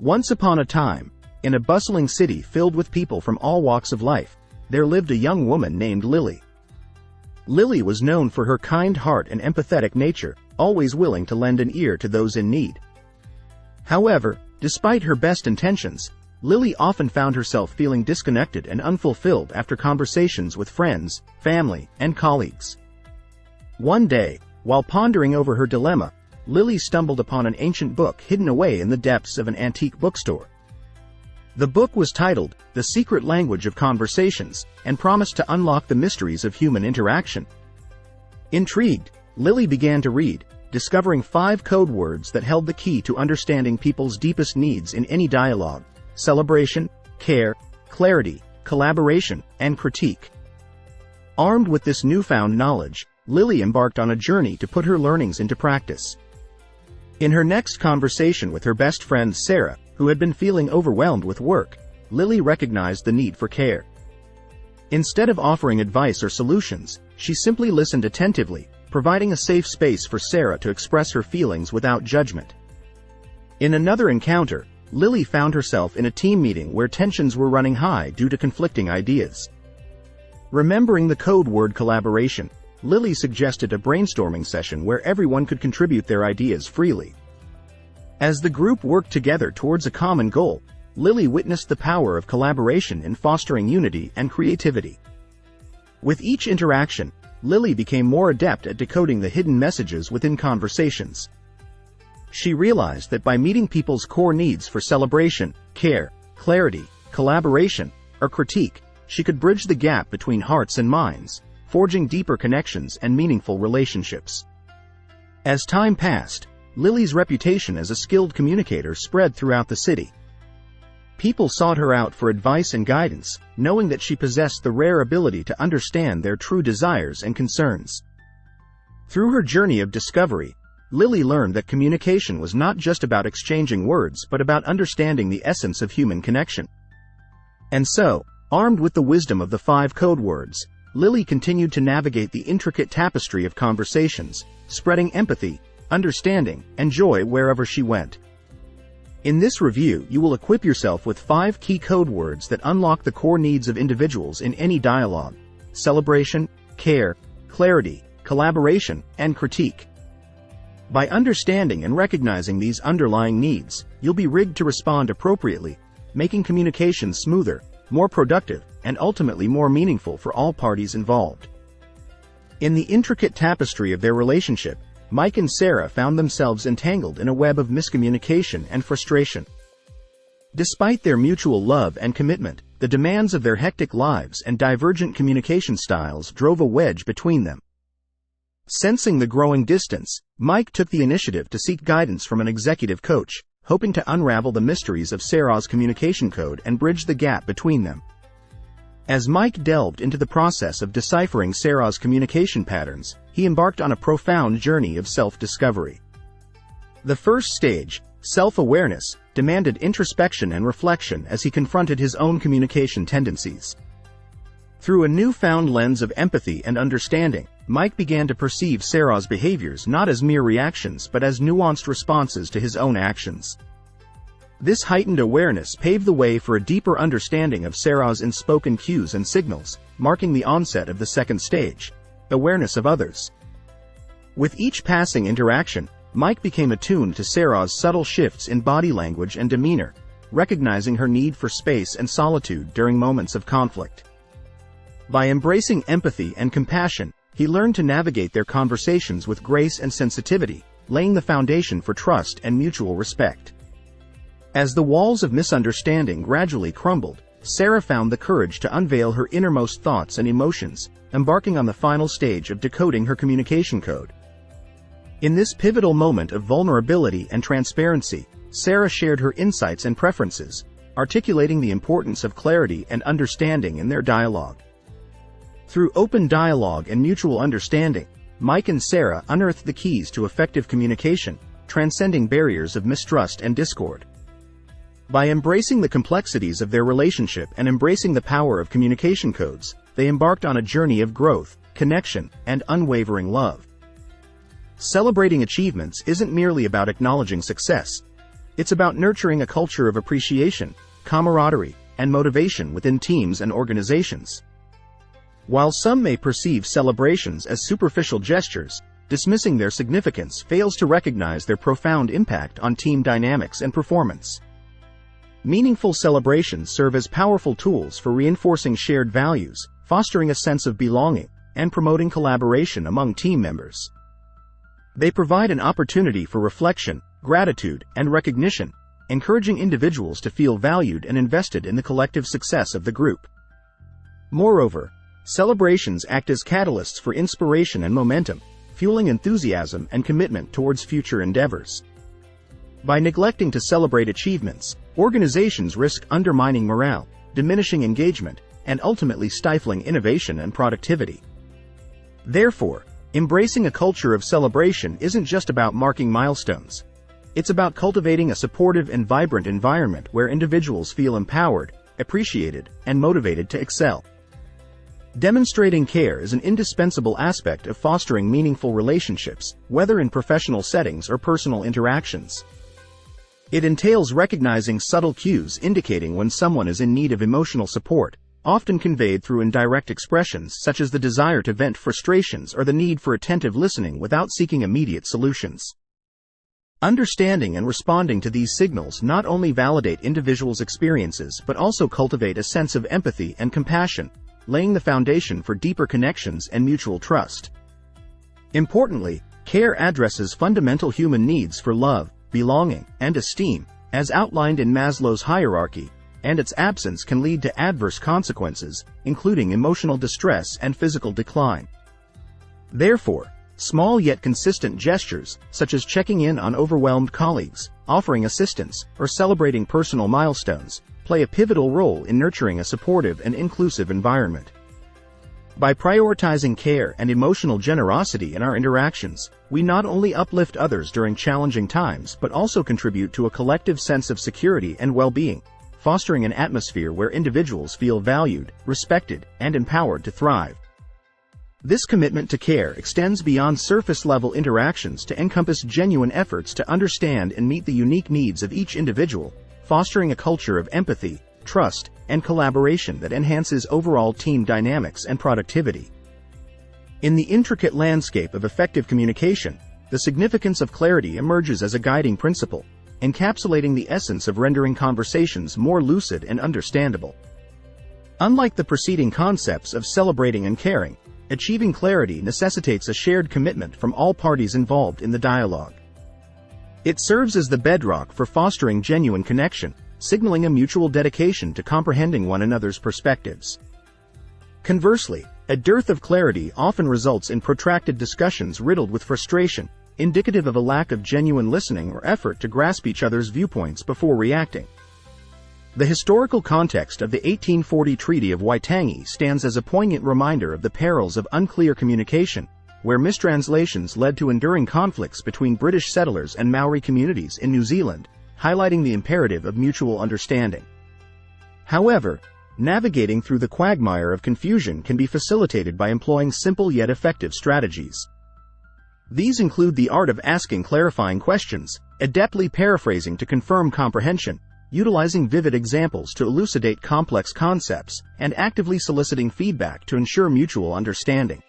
Once upon a time, in a bustling city filled with people from all walks of life, there lived a young woman named Lily. Lily was known for her kind heart and empathetic nature, always willing to lend an ear to those in need. However, despite her best intentions, Lily often found herself feeling disconnected and unfulfilled after conversations with friends, family, and colleagues. One day, while pondering over her dilemma, Lily stumbled upon an ancient book hidden away in the depths of an antique bookstore. The book was titled, The Secret Language of Conversations, and promised to unlock the mysteries of human interaction. Intrigued, Lily began to read, discovering 5 code words that held the key to understanding people's deepest needs in any dialogue: celebration, care, clarity, collaboration, and critique. Armed with this newfound knowledge, Lily embarked on a journey to put her learnings into practice. In her next conversation with her best friend Sarah, who had been feeling overwhelmed with work, Lily recognized the need for care. Instead of offering advice or solutions, she simply listened attentively, providing a safe space for Sarah to express her feelings without judgment. In another encounter, Lily found herself in a team meeting where tensions were running high due to conflicting ideas. Remembering the code word collaboration, Lily suggested a brainstorming session where everyone could contribute their ideas freely. As the group worked together towards a common goal, Lily witnessed the power of collaboration in fostering unity and creativity. With each interaction, Lily became more adept at decoding the hidden messages within conversations. She realized that by meeting people's core needs for celebration, care, clarity, collaboration, or critique, she could bridge the gap between hearts and minds, forging deeper connections and meaningful relationships. As time passed, Lily's reputation as a skilled communicator spread throughout the city. People sought her out for advice and guidance, knowing that she possessed the rare ability to understand their true desires and concerns. Through her journey of discovery, Lily learned that communication was not just about exchanging words but about understanding the essence of human connection. And so, armed with the wisdom of the 5 code words, Lily continued to navigate the intricate tapestry of conversations, spreading empathy, understanding, and joy wherever she went. In this review, you will equip yourself with 5 key code words that unlock the core needs of individuals in any dialogue: celebration, care, clarity, collaboration, and critique. By understanding and recognizing these underlying needs, you'll be rigged to respond appropriately, making communication smoother, more productive, and ultimately more meaningful for all parties involved. In the intricate tapestry of their relationship, Mike and Sarah found themselves entangled in a web of miscommunication and frustration. Despite their mutual love and commitment, the demands of their hectic lives and divergent communication styles drove a wedge between them. Sensing the growing distance, Mike took the initiative to seek guidance from an executive coach, hoping to unravel the mysteries of Sarah's communication code and bridge the gap between them. As Mike delved into the process of deciphering Sarah's communication patterns, he embarked on a profound journey of self-discovery. The first stage, self-awareness, demanded introspection and reflection as he confronted his own communication tendencies. Through a newfound lens of empathy and understanding, Mike began to perceive Sarah's behaviors not as mere reactions but as nuanced responses to his own actions. This heightened awareness paved the way for a deeper understanding of Sarah's unspoken cues and signals, marking the onset of the second stage, awareness of others. With each passing interaction, Mike became attuned to Sarah's subtle shifts in body language and demeanor, recognizing her need for space and solitude during moments of conflict. By embracing empathy and compassion, he learned to navigate their conversations with grace and sensitivity, laying the foundation for trust and mutual respect. As the walls of misunderstanding gradually crumbled, Sarah found the courage to unveil her innermost thoughts and emotions, embarking on the final stage of decoding her communication code. In this pivotal moment of vulnerability and transparency, Sarah shared her insights and preferences, articulating the importance of clarity and understanding in their dialogue. Through open dialogue and mutual understanding, Mike and Sarah unearthed the keys to effective communication, transcending barriers of mistrust and discord. By embracing the complexities of their relationship and embracing the power of communication codes, they embarked on a journey of growth, connection, and unwavering love. Celebrating achievements isn't merely about acknowledging success. It's about nurturing a culture of appreciation, camaraderie, and motivation within teams and organizations. While some may perceive celebrations as superficial gestures, dismissing their significance fails to recognize their profound impact on team dynamics and performance. Meaningful celebrations serve as powerful tools for reinforcing shared values, fostering a sense of belonging, and promoting collaboration among team members. They provide an opportunity for reflection, gratitude, and recognition, encouraging individuals to feel valued and invested in the collective success of the group. Moreover, celebrations act as catalysts for inspiration and momentum, fueling enthusiasm and commitment towards future endeavors. By neglecting to celebrate achievements, organizations risk undermining morale, diminishing engagement, and ultimately stifling innovation and productivity. Therefore, embracing a culture of celebration isn't just about marking milestones. It's about cultivating a supportive and vibrant environment where individuals feel empowered, appreciated, and motivated to excel. Demonstrating care is an indispensable aspect of fostering meaningful relationships, whether in professional settings or personal interactions. It entails recognizing subtle cues indicating when someone is in need of emotional support, often conveyed through indirect expressions such as the desire to vent frustrations or the need for attentive listening without seeking immediate solutions. Understanding and responding to these signals not only validate individuals' experiences but also cultivate a sense of empathy and compassion, laying the foundation for deeper connections and mutual trust. Importantly, care addresses fundamental human needs for love, belonging, and esteem, as outlined in Maslow's hierarchy, and its absence can lead to adverse consequences, including emotional distress and physical decline. Therefore, small yet consistent gestures, such as checking in on overwhelmed colleagues, offering assistance, or celebrating personal milestones, play a pivotal role in nurturing a supportive and inclusive environment. By prioritizing care and emotional generosity in our interactions, we not only uplift others during challenging times but also contribute to a collective sense of security and well-being, fostering an atmosphere where individuals feel valued, respected, and empowered to thrive. This commitment to care extends beyond surface-level interactions to encompass genuine efforts to understand and meet the unique needs of each individual, fostering a culture of empathy, trust, and collaboration that enhances overall team dynamics and productivity. In the intricate landscape of effective communication, the significance of clarity emerges as a guiding principle, encapsulating the essence of rendering conversations more lucid and understandable. Unlike the preceding concepts of celebrating and caring, achieving clarity necessitates a shared commitment from all parties involved in the dialogue. It serves as the bedrock for fostering genuine connection, signaling a mutual dedication to comprehending one another's perspectives. Conversely, a dearth of clarity often results in protracted discussions riddled with frustration, indicative of a lack of genuine listening or effort to grasp each other's viewpoints before reacting. The historical context of the 1840 Treaty of Waitangi stands as a poignant reminder of the perils of unclear communication, where mistranslations led to enduring conflicts between British settlers and Maori communities in New Zealand, highlighting the imperative of mutual understanding. However, navigating through the quagmire of confusion can be facilitated by employing simple yet effective strategies. These include the art of asking clarifying questions, adeptly paraphrasing to confirm comprehension, utilizing vivid examples to elucidate complex concepts, and actively soliciting feedback to ensure mutual understanding.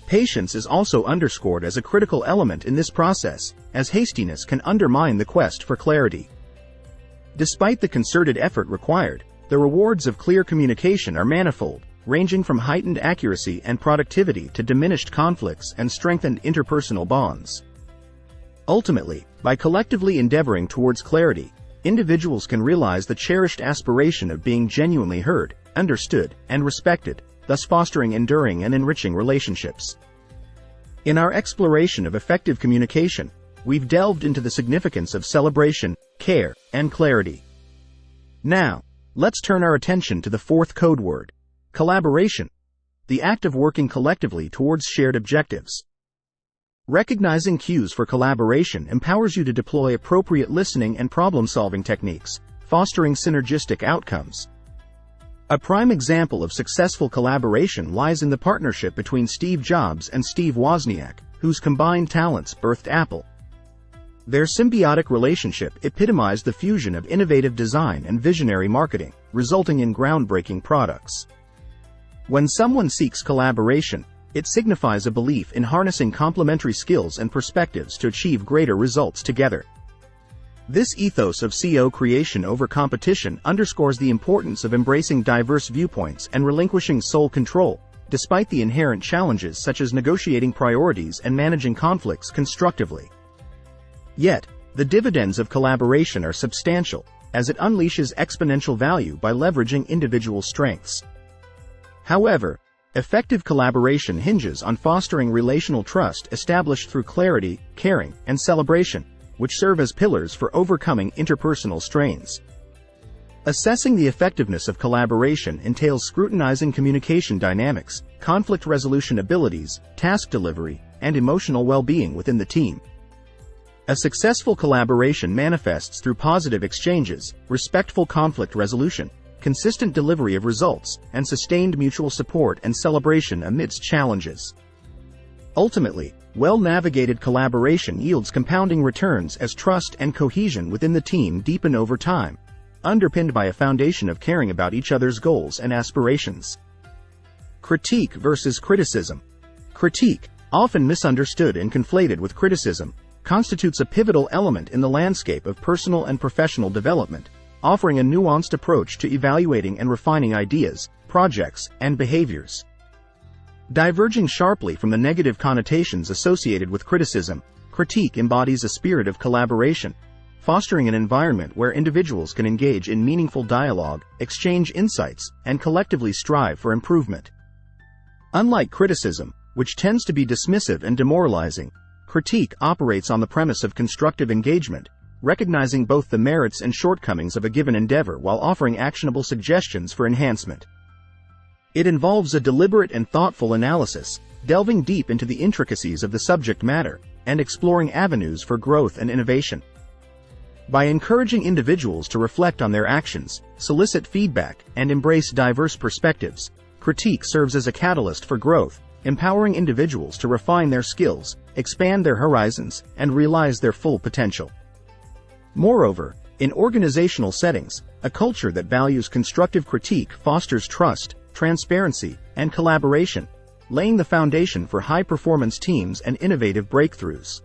Patience is also underscored as a critical element in this process, as hastiness can undermine the quest for clarity. Despite the concerted effort required, the rewards of clear communication are manifold, ranging from heightened accuracy and productivity to diminished conflicts and strengthened interpersonal bonds. Ultimately, by collectively endeavoring towards clarity, individuals can realize the cherished aspiration of being genuinely heard, understood, and respected, thus fostering enduring and enriching relationships. In our exploration of effective communication, we've delved into the significance of celebration, care, and clarity. Now, let's turn our attention to the fourth code word: collaboration, the act of working collectively towards shared objectives. Recognizing cues for collaboration empowers you to deploy appropriate listening and problem-solving techniques, fostering synergistic outcomes. A prime example of successful collaboration lies in the partnership between Steve Jobs and Steve Wozniak, whose combined talents birthed Apple. Their symbiotic relationship epitomized the fusion of innovative design and visionary marketing, resulting in groundbreaking products. When someone seeks collaboration, it signifies a belief in harnessing complementary skills and perspectives to achieve greater results together. This ethos of CO creation over competition underscores the importance of embracing diverse viewpoints and relinquishing sole control, despite the inherent challenges such as negotiating priorities and managing conflicts constructively. Yet, the dividends of collaboration are substantial, as it unleashes exponential value by leveraging individual strengths. However, effective collaboration hinges on fostering relational trust established through clarity, caring, and celebration, which serve as pillars for overcoming interpersonal strains. Assessing the effectiveness of collaboration entails scrutinizing communication dynamics, conflict resolution abilities, task delivery, and emotional well-being within the team. A successful collaboration manifests through positive exchanges, respectful conflict resolution, consistent delivery of results, and sustained mutual support and celebration amidst challenges. Ultimately, well-navigated collaboration yields compounding returns as trust and cohesion within the team deepen over time, underpinned by a foundation of caring about each other's goals and aspirations. Critique versus criticism. Critique, often misunderstood and conflated with criticism, constitutes a pivotal element in the landscape of personal and professional development, offering a nuanced approach to evaluating and refining ideas, projects, and behaviors. Diverging sharply from the negative connotations associated with criticism, critique embodies a spirit of collaboration, fostering an environment where individuals can engage in meaningful dialogue, exchange insights, and collectively strive for improvement. Unlike criticism, which tends to be dismissive and demoralizing, critique operates on the premise of constructive engagement, recognizing both the merits and shortcomings of a given endeavor while offering actionable suggestions for enhancement. It involves a deliberate and thoughtful analysis, delving deep into the intricacies of the subject matter, and exploring avenues for growth and innovation. By encouraging individuals to reflect on their actions, solicit feedback, and embrace diverse perspectives, critique serves as a catalyst for growth, empowering individuals to refine their skills, expand their horizons, and realize their full potential. Moreover, in organizational settings, a culture that values constructive critique fosters trust, transparency, and collaboration, laying the foundation for high-performance teams and innovative breakthroughs.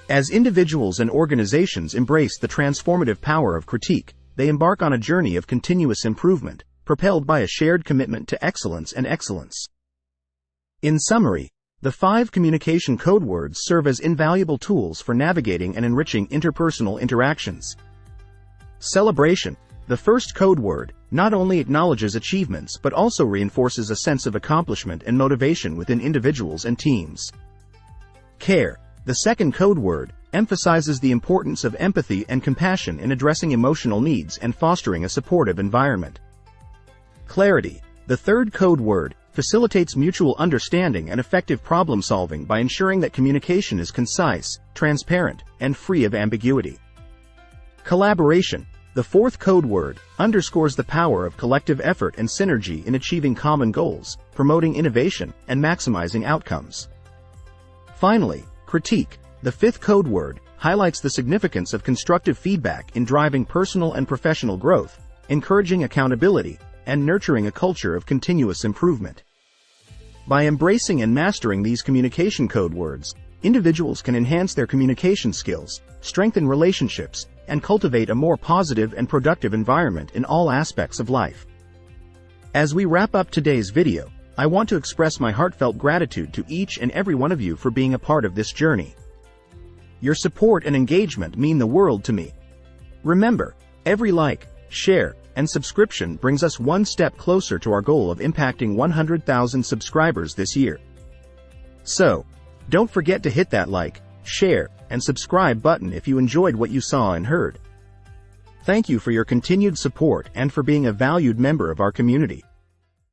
As individuals and organizations embrace the transformative power of critique, they embark on a journey of continuous improvement, propelled by a shared commitment to excellence and excellence. In summary, the 5 communication code words serve as invaluable tools for navigating and enriching interpersonal interactions. Celebration. The first code word not only acknowledges achievements but also reinforces a sense of accomplishment and motivation within individuals and teams. Care. The second code word emphasizes the importance of empathy and compassion in addressing emotional needs and fostering a supportive environment. Clarity. The third code word facilitates mutual understanding and effective problem-solving by ensuring that communication is concise, transparent, and free of ambiguity. Collaboration. The fourth code word underscores the power of collective effort and synergy in achieving common goals, promoting innovation, and maximizing outcomes. Finally, critique. The fifth code word highlights the significance of constructive feedback in driving personal and professional growth, encouraging accountability, and nurturing a culture of continuous improvement. By embracing and mastering these communication code words, individuals can enhance their communication skills, strengthen relationships, and cultivate a more positive and productive environment in all aspects of life. As we wrap up today's video, I want to express my heartfelt gratitude to each and every one of you for being a part of this journey. Your support and engagement mean the world to me. Remember, every like, share, and subscription brings us one step closer to our goal of impacting 100,000 subscribers this year. So, don't forget to hit that like, share, and subscribe button if you enjoyed what you saw and heard. Thank you for your continued support and for being a valued member of our community.